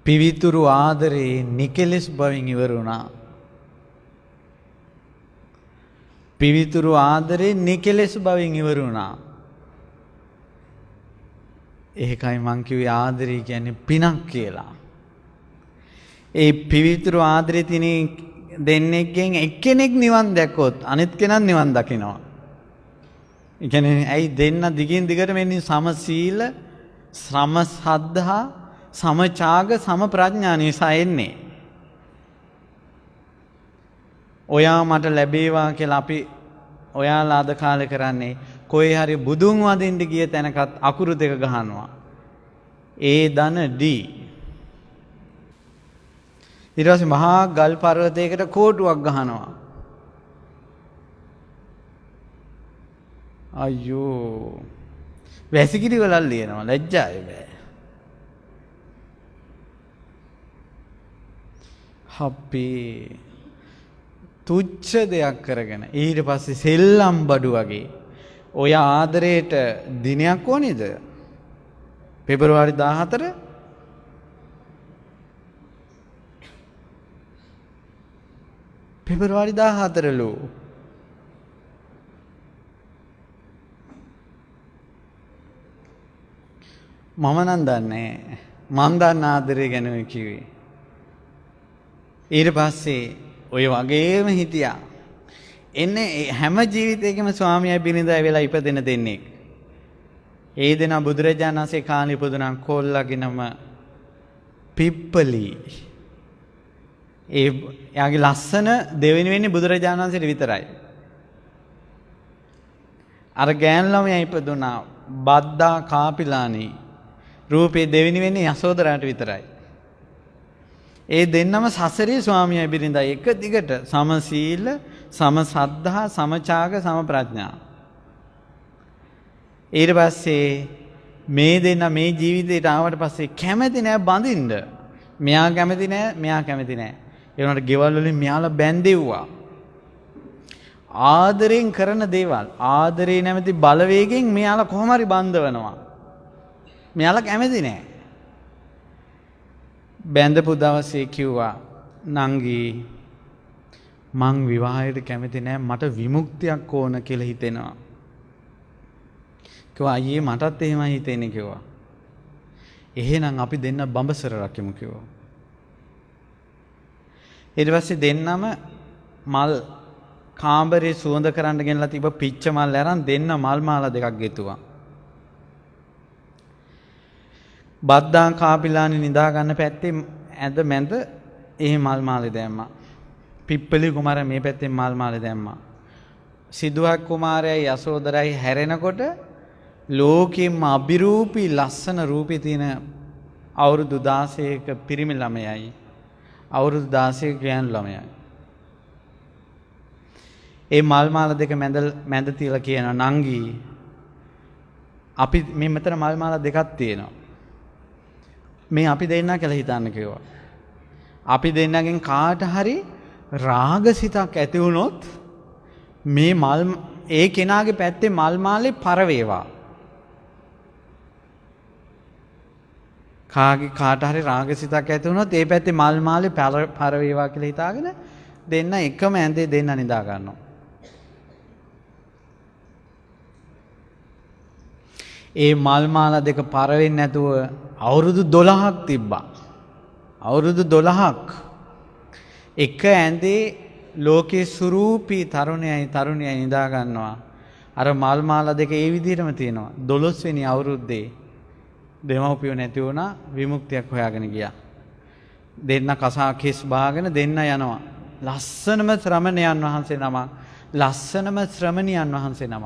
පිවිතුරු ආදරේ නිකලස් බවින් ඉවර වුණා. පිවිතුරු ආදරේ නිකලස් බවින් ඉවර වුණා. ඒකයි මං කිව්වේ ආදරය කියන්නේ පිනක් කියලා. ඒ පිවිතුරු ආදරේ තිනේ දෙන්නෙක්ගෙන් එක්කෙනෙක් නිවන් දැක්කොත් අනිත් කෙනා නිවන් දකිනවා. ඒ කියන්නේ ඇයි දෙන්න දිගින් දිගට මෙන්න සමසීල, සම සද්ධා, සමචාග, සම ප්‍රඥා නිසා එන්නේ. ඔයා මට ලැබේවා කියලා අපි ඔයාලා අද කාලේ කරන්නේ කොහේ හරි බුදුන් වදින්න ගිය තැනකත් අකුරු දෙක ගහනවා. ඒ දන ඩී. ඊට පස්සේ මහා ගල් පර්වතයකට කෝටුවක් ගහනවා. අයියෝ. වැසිකිලි වලල් ලියනවා ලැජ්ජායි බෑ. හප්පේ තුච්ච දෙයක් කරගෙන ඊට පස්සේ සෙල්ලම් බඩු වගේ ඔය ආදරේට දිනයක් ඕනේද? පෙබරවාරි 14 පෙබරවාරි 14 ලෝ මම නම් දන්නේ මන් දන්න ආදරේ ගැන කිව්වේ. ඊට පස්සේ ඔය වගේම හිටියා. එන්නේ හැම ජීවිතයකම ස්වාමියා බිරිඳයි වෙලා ඉපදෙන දෙන්නේ. ඒ දෙනා බුදුරජාණන් වහන්සේ කාලේ ඉපදුනා කොල්ලගෙනම පිප්පලි. එයාගේ ලස්සන දෙවෙනි වෙන්නේ බුදුරජාණන් වහන්සේට විතරයි. අර ගෑනු ළමයා ඉපදුනා බද්දා කාපිලානි. රූපේ දෙවෙනි වෙන්නේ යසෝදරාට විතරයි. ඒ දෙන්නම සසරේ ස්වාමියා බිරිඳයි එක දිගට සමසීල, සම සද්ධා, සමචාග, සම ප්‍රඥා. ඊට පස්සේ මේ දෙන්න මේ ජීවිතේට ආවට පස්සේ කැමති නෑ බඳින්න. මෙයා කැමති නෑ, මෙයා කැමති නෑ. ඒ වුණාට ගෙවල් වලින් මෙයාලා බැන්දෙව්වා. ආදරෙන් කරන දේවල්, ආදරේ නැමැති බලවේගෙන් මෙයාලා කොහොම හරි බඳවනවා. මෙයාලා කැමති නෑ. බැඳපු දවසේ කිව්වා නංගි මං විවාහයට කැමති නෑ මට විමුක්තියක් ඕන කියලා හිතෙනවා. කිව්වා අයියේ මටත් එහෙමයි හිතෙන්නේ කිව්වා. එහෙනම් අපි දෙන්න බඹසර රකිමු කිව්වා. ඊට පස්සේ දෙන්නම මල් කාමරේ සුවඳ කරන්න ගෙනලා තිබ්බ පිච්ච මල් අරන් දෙන්න මල් මාලා දෙකක් ගෙතුවා. බද්දා කාපිලානි නිදා ගන්න පැත්තේ ඇඳ මැද එහෙ මල් මාලේ දැම්මා. පිප්පලි කුමාරයා මේ පැත්තේ මල් මාලේ දැම්මා. සිදුහක් කුමාරයයි යසෝදරයි හැරෙනකොට ලෝකෙම අබිරූපී ලස්සන රූපේ තියෙන අවුරුදු 16ක පිරිමි ළමයයි අවුරුදු 16ක ගෑනු ළමයයි. ඒ මල් මාල දෙක මැද තියලා කියනවා නංගි අපි මේ මෙතන මල් මාල දෙකක් තියෙනවා. මේ අපි දෙන්නා කියලා හිතන්න කිව්වා. අපි දෙන්නගෙන් කාට හරි රාගසිතක් ඇති වුණොත් මේ මල් ඒ කෙනාගේ පැත්තේ මල් මාලේ පර වේවා. කාට හරි රාගසිතක් ඇති වුණොත් ඒ පැත්තේ මල් මාලේ පර වේවා කියලා හිතාගෙන දෙන්න එකම ඇඳේ දෙන්න නිදා ගන්නවා. ඒ මල් මාලා දෙක පර වෙන්නේ නැතුව අවුරුදු 12ක් තිබ්බා. අවුරුදු 12ක් එක ඇඳේ ලෝකේ සුරූපී තරුණයයි නිදා ගන්නවා. අර මල් මාලා දෙක ඒ විදිහටම තියෙනවා. 12 වෙනි අවුරුද්දේ දෙමව්පියෝ නැති වුණා විමුක්තියක් හොයාගෙන ගියා. දෙන්න කසා කිස් බාගෙන දෙන්න යනවා. ලස්සනම ශ්‍රමණයන් වහන්සේ නම, ලස්සනම ශ්‍රමණියන් වහන්සේ නම.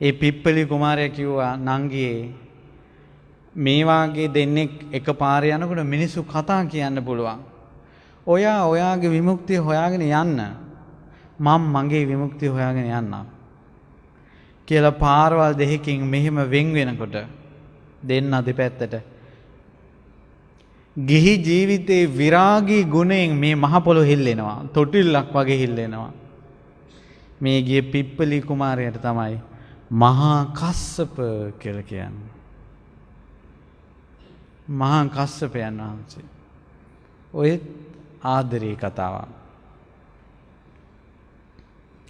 ඒ පිප්පලි කුමාරයා කිව්වා නංගියේ මේ වාගේ දෙන්නෙක් එකපාර යනකොට මිනිස්සු කතා කියන්න පුළුවන්. ඔයාගේ විමුක්තිය හොයාගෙන යන්න. මම මගේ විමුක්තිය හොයාගෙන යන්නම්. කියලා පාරවල් දෙකකින් මෙහෙම වෙන් වෙනකොට දෙන්න දෙපැත්තට ගිහි ජීවිතේ විරාගී ගුණයෙන් මේ මහ පොළොව හිල්ලෙනවා. තොටිල්ලක් වගේ හිල්ලෙනවා. මේ ගිය පිප්පලි කුමාරයාට තමයි මහා කස්සප කියලා කියන්නේ. මහා කස්සපයන් වහන්සේ. ඔය ආදරේ කතාවක්.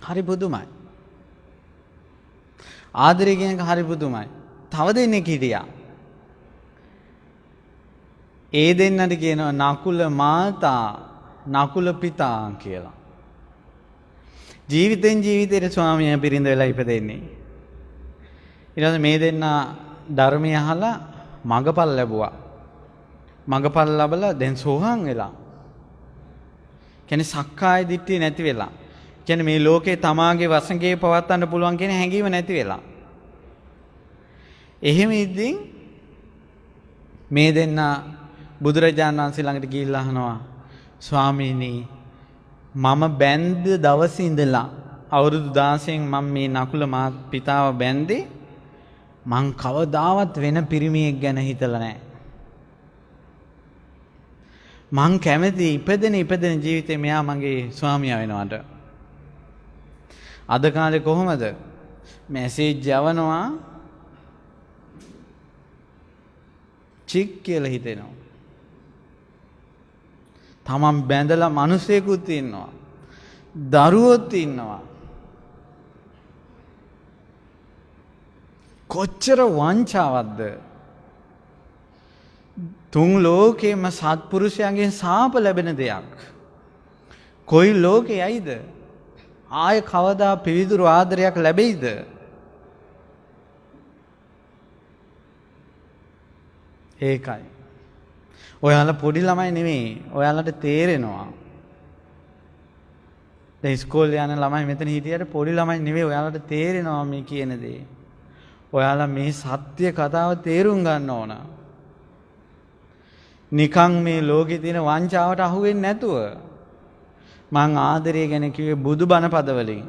හරි පුදුමයි. ආදරේ කියන එක හරි පුදුමයි. තව දෙන්නෙක් හිටියා. ඒ දෙන්නට කියනවා නකුල මාතා නකුල පිතා කියලා. ජීවිතෙන් ජීවිතේට ස්වාමියා බිරිඳ වෙලා ඉපදෙන්නේ. ඊට පස්සේ මේ දෙන්න ධර්මය අහලා මඟපල් ලැබුවා. මඟපල් ලැබලා දැන් සෝහන් වෙලා. කියන්නේ සක්කාය දිට්ඨිය නැති වෙලා. කියන්නේ මේ ලෝකේ තමාගේ වසඟේ පවත්වන්න පුළුවන් කියන හැඟීම නැති වෙලා. එහෙම ඉඳින් මේ දෙන්න බුදුරජාණන් වහන්සේ ළඟට ගිහිල්ලා අහනවා ස්වාමීනි මම බැන්ද දවසේ ඉඳලා අවුරුදු 16න් මම මේ නකුල මා පිතාව බැන්දේ මං කවදාවත් වෙන පිරිමියෙක් ගැන හිතලා නැහැ. මං කැමති ඉපදෙන ජීවිතේ මෙයා මගේ ස්වාමියා වෙනවට. අද කාලේ කොහොමද? මැසේජ් යවනවා චික් කියලා හිතෙනවා. තමන් බැඳලා මිනිසෙකුත් ඉන්නවා. දරුවොත් ඉන්නවා. කොච්චර වංචාවක්ද? තුන් ලෝකේම සත්පුරුෂයන්ගෙන් සාප ලැබෙන දෙයක්. කොයි ලෝකේ ඇයිද? ආය කවදා පිවිතුරු ආදරයක් ලැබෙයිද? ඒකයි. ඔයාලා පොඩි ළමයි නෙමෙයි. ඔයාලට තේරෙනවා. දැන් ඉස්කෝලේ යන ළමයි මෙතන හිටියට පොඩි ළමයි නෙවෙයි. ඔයාලට තේරෙනවා මේ කියන දේ. ඔයාලා මේ සත්‍ය කතාව තේරුම් ගන්න ඕන. නිකන් මේ ලෝකේ තියෙන වංචාවට අහු වෙන්නේ නැතුව. මං ආදරය ගැන කිව්වේ බුදුබණ පදවලින්.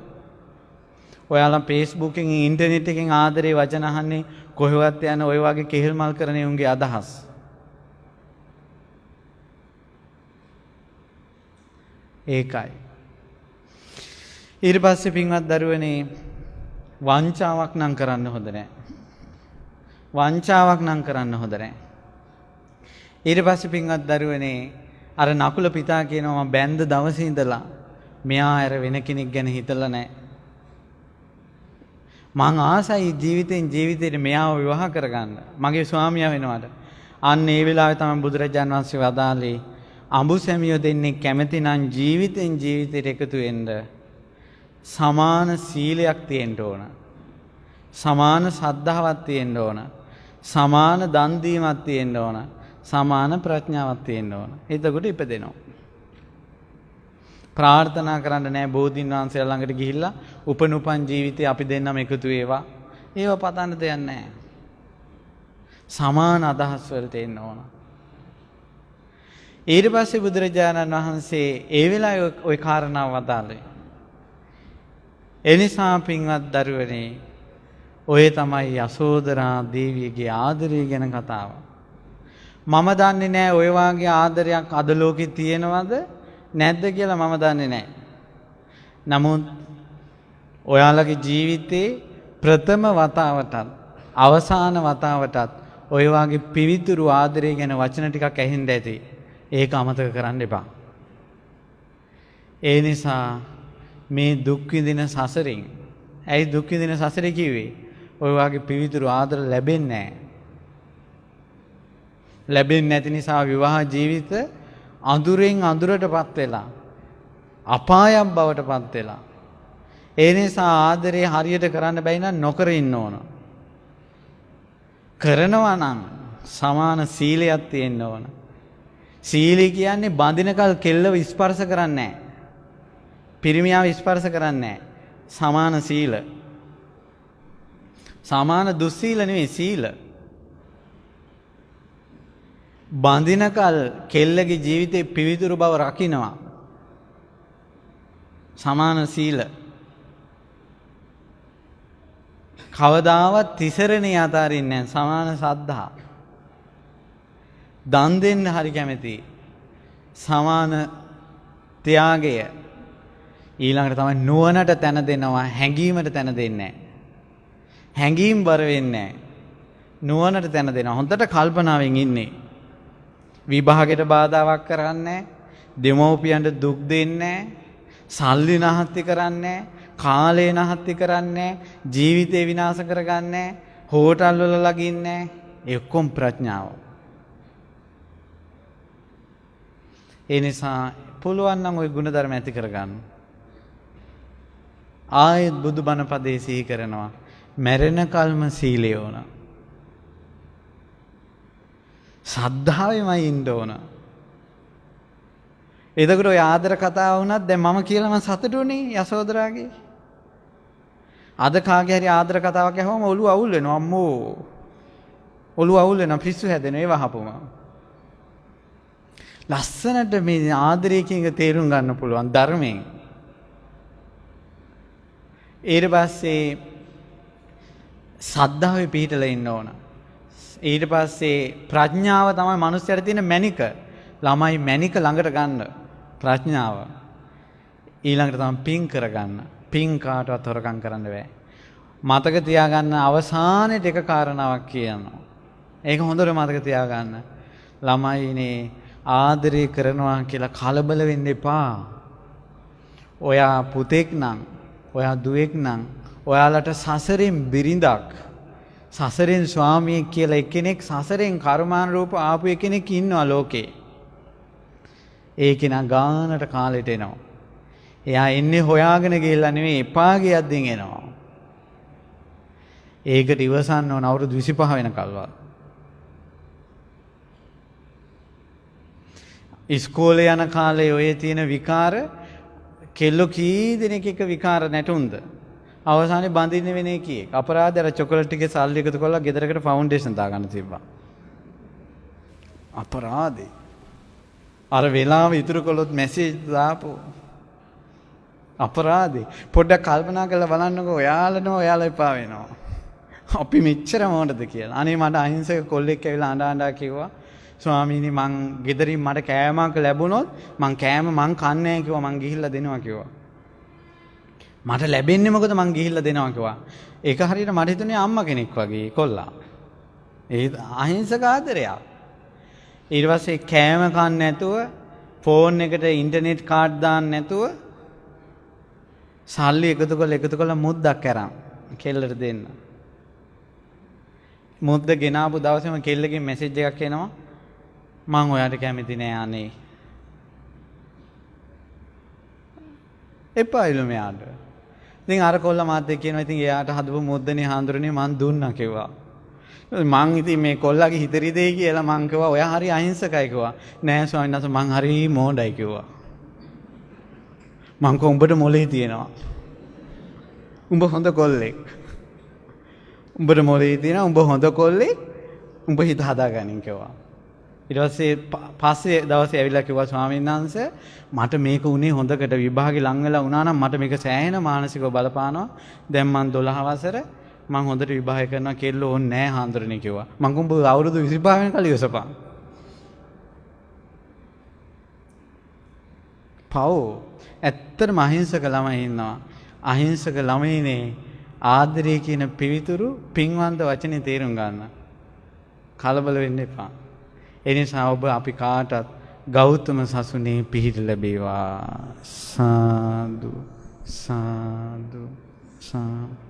ඔයාලා Facebook එකෙන් ඉන්ටර්නෙට් එකෙන් ආදරේ වචන අහන්නේ කොහෙවත් යන ඔය වගේ කෙහෙල් මල් කරන උන්ගේ අදහස්. ඒකයි. ඊට පස්සේ පින්වත් දරුවනේ වංචාවක් නම් කරන්න හොඳ නැහැ. වංචාවක් නම් කරන්න හොඳ නැහැ. ඊට පස්සේ පින්වත් දරුවනේ අර නකුල පිතා කියනවා මම බැන්ද දවසේ ඉඳලා මෙයා අර වෙන කෙනෙක් ගැන හිතලා නැහැ. මං ආසයි ජීවිතෙන් ජීවිතේට මෙයාව විවාහ කරගන්න. මගේ ස්වාමියා වෙනවට. අන්න ඒ වෙලාවේ තමයි බුදුරජාණන් වහන්සේ වදාළේ අඹු සැමියෝ දෙන්නේ කැමති නම් ජීවිතෙන් ජීවිතේට එකතු වෙන්න සමාන සීලයක් තියෙන්න ඕන. සමාන සද්ධාවක් තියෙන්න ඕන. සමාන දන් දීමක් තියෙන්න ඕන. සමාන ප්‍රඥාවක් තියෙන්න ඕන. එතකොට ඉපදෙනවා. ප්‍රාර්ථනා කරන්න නෑ බෝධීන් වහන්සේලා ළඟට ගිහිල්ලා උපනුපන් ජීවිතේ අපි දෙන්නම එකතු වේවා. ඒව පතන්න දෙයක් නෑ. සමාන අදහස් වලට එන්න ඕන. ඊට පස්සේ බුදුරජාණන් වහන්සේ ඒ වෙලාවේ ওই කාරණාව වදාළේ. එනිසා පින්වත් දරුවනේ ඔය තමයි යසෝදරා දේවියගේ ආදරය ගැන කතාව. මම දන්නේ නෑ ඔය වාගේ ආදරයක් අද ලෝකේ තියෙනවද නැද්ද කියලා මම දන්නේ නෑ. නමුත් ඔයාලගේ ජීවිතේ ප්‍රථම වතාවටත් අවසාන වතාවටත් ඔය වාගේ පිවිතුරු ආදරය ගැන වචන ටිකක් ඇහෙන්න ඇති. ඒක අමතක කරන්න එපා. ඒ නිසා මේ දුක් විඳින සසරින් ඇයි දුක් විඳින සසරේ කිව්වේ? ඔය වාගේ පිවිතුරු ආදර ලැබෙන්නේ නැහැ. ලැබෙන්නේ නැති නිසා විවාහ ජීවිත අඳුරෙන් අඳුරටපත් වෙලා අපායක් බවටපත් වෙලා. ඒ නිසා ආදරේ හරියට කරන්න බැයි නම් නොකර ඉන්න ඕන. කරනවා නම් සමාන සීලයක් තියෙන්න ඕන. සීලය කියන්නේ බඳිනකල් කෙල්ලව ස්පර්ශ කරන්නේ නැහැ. පිරිමියාව ස්පර්ශ කරන්නේ නැහැ. සමාන සීල. සමාන දුස්සීල නෙවෙයි සීල. බඳිනකල් කෙල්ලගේ ජීවිතේ පිවිතුරු බව රකින්නවා. සමාන සීල. කවදාවත් තිසරණේ අතාරින්නේ නැහැ. සමාන සද්ධා. දන් දෙන්න හරි කැමති. සමාන ත්‍යාගය. ඊළඟට තමයි නුවණට තැන දෙනවා, හැඟීමට තැන දෙන්නේ නැහැ. හැඟීම් බර වෙන්නේ නැහැ. නුවණට තැන දෙනවා. හොඳට කල්පනාවෙන් ඉන්නේ. විභාගයට බාධාවක් කරන්නේ දෙමව්පියන්ට දුක් දෙන්නේ සල්ලි නහත්ති කරන්නේ කාලය නහත්ති කරන්නේ ජීවිතේ විනාශ කරගන්නේ හෝටල් වල ලගින්නේ ඒ ඔක්කොම ප්‍රඥාව. ඒ නිසා පුළුවන් නම් ওই ගුණධර්ම ඇති කරගන්න. ආයෙත් බුදුබණ පදේ සිහි කරනවා. මැරෙන කල්ම සීලය ඕන. සද්ධාවෙමයි ඉන්න ඕන. එතකොට ඔය ආදර කතාව වුණත් දැන් මම කියලා මම සතුටුනේ යසෝදරාගේ. අද කාගේ හරි ආදර කතාවක් ඇහුවම ඔළුව අවුල් වෙනවා අම්මෝ. ඔළුව අවුල් වෙනවා පිස්සු හැදෙනවා ඒ වහපුම. ලස්සනට මේ ආදරය කියන එක තේරුම් ගන්න පුළුවන් ධර්මයෙන්. ඊට පස්සේ සද්ධාවේ පිහිටලා ඉන්න ඕන. ඊට පස්සේ ප්‍රඥාව තමයි මනුස්සයට තියෙන මැනික. ළමයි මැනික ළඟට ගන්න ප්‍රඥාව. ඊළඟට තමයි පින් කරගන්න. පින් කාටවත් හොරකම් කරන්න බෑ. මතක තියාගන්න අවසානයේ එක කාරණාවක් කියනවා. ඒක හොඳට මතක තියාගන්න. ළමයිනේ ආදරය කරනවා කියලා කලබල වෙන්න එපා. ඔයා පුතෙක් නම් ඔයා දුවෙක් නම් ඔයාලට සසරෙන් බිරිඳක් සසරෙන් ස්වාමියෙක් කියලා එක්කෙනෙක් සසරෙන් කර්මානුරූප ආපු කෙනෙක් ඉන්නවා ලෝකේ. ඒක නා ගානට කාලෙට එනවා. එයා එන්නේ හොයාගෙන ගිහිල්ලා නෙවෙයි එපා ගියද්දින් එනවා. ඒකට ඉවසන්න ඕන අවුරුදු 25 වෙනකල්වත්. ඉස්කෝලේ යන කාලේ ඔය තියෙන විකාර කෙල්ලෝ කී දෙනෙක් එක විකාර නැටුම්ද? අවසානයේ බඳින්න වෙන එකේ අපරාධය අර චොකලට් ටිකේ සල්ලි එකතු කරලා ගෙදරකට ෆවුන්ඩේෂන් දාගන්න තිබ්බා. අපරාධේ. අර වෙලාව ඉතුරු කළොත් මැසේජ් දාපෝ. අපරාධේ. පොඩ්ඩක් කල්පනා කරලා බලන්නකෝ ඔයාලා එපා වෙනවා. අපි මෙච්චර මොකටද කියලා. අනේ මට අහිංසක කොල්ලෙක් ඇවිල්ලා අඬා කිව්වා ස්වාමීනි මං ගෙදරින් මට කෑමක් ලැබුණොත් මං කෑම මං කන්නේ නැහැ කිව්වා මං ගිහිල්ලා දෙනවා කිව්වා. මට ලැබෙන්නේ මොකද මං ගිහිල්ලා දෙනවා කිව්වා. ඒක හරියට මට හිතුනේ අම්මා කෙනෙක් වගේ කොල්ලා. ඒ අහිංසක ආදරයක්. ඊට පස්සේ කෑම කන්න නැතුව ෆෝන් එකට ඉන්ටර්නෙට් කාඩ් දාන්න නැතුව සල්ලි එකතු කරලා මුද්දක් අරන් කෙල්ලට දෙන්න. මුද්ද ගෙනාපු දවසේම කෙල්ලගෙන් මැසේජ් එකක් එනවා මං ඔයාට කැමති නෑ අනේ. එපායිලු මෙයාට. ඉතින් අර කොල්ල මාත් එක්ක කියනවා ඉතින් එයාට හදපු මුද්දනේ හාඳුරන්නේ මං දුන්නා කිව්වා. මං ඉතින් මේ කොල්ලගේ හිතරි දෙයි කියලා මං කිව්වා ඔයා හරි අහිංසකයි කිව්වා. නෑ ස්වාමීන් වහන්සේ මං හරි මෝඩයි කිව්වා. මං කෝ උඹට මොලේ තියෙනවා. උඹ හොඳ කොල්ලෙක්. උඹට මොලේ තියෙනවා උඹ හොඳ කොල්ලෙක්. උඹ හිත හදාගනින් කිව්වා. ඊට පස්සේ දවසේ ඇවිල්ලා කිව්වා ස්වාමීන් වහන්සේ මට මේක උනේ හොඳකට විභාගේ ලං වෙලා වුණා නම් මට මේක සෑහෙන මානසිකව බලපානවා. දැන් මං 12 වසර මං හොඳට විභාගය කරනවා කෙල්ලෝ ඕනේ නැහැ හාන්දරනේ කිව්වා. මං උඹ අවුරුදු 25 වෙනකල් ඉවසපන්. පව් ඇත්තටම අහිංසක ළමයි ඉන්නවා. අහිංසක ළමයිනේ ආදරය කියන පිවිතුරු පින්වන්ත වචනේ තේරුම් ගන්න. කලබල වෙන්න එපා. ඒ නිසා ඔබ අපි කාටත් ගෞතම සසුනේ පිහිට ලැබේවා. සාදු සාදු සාදු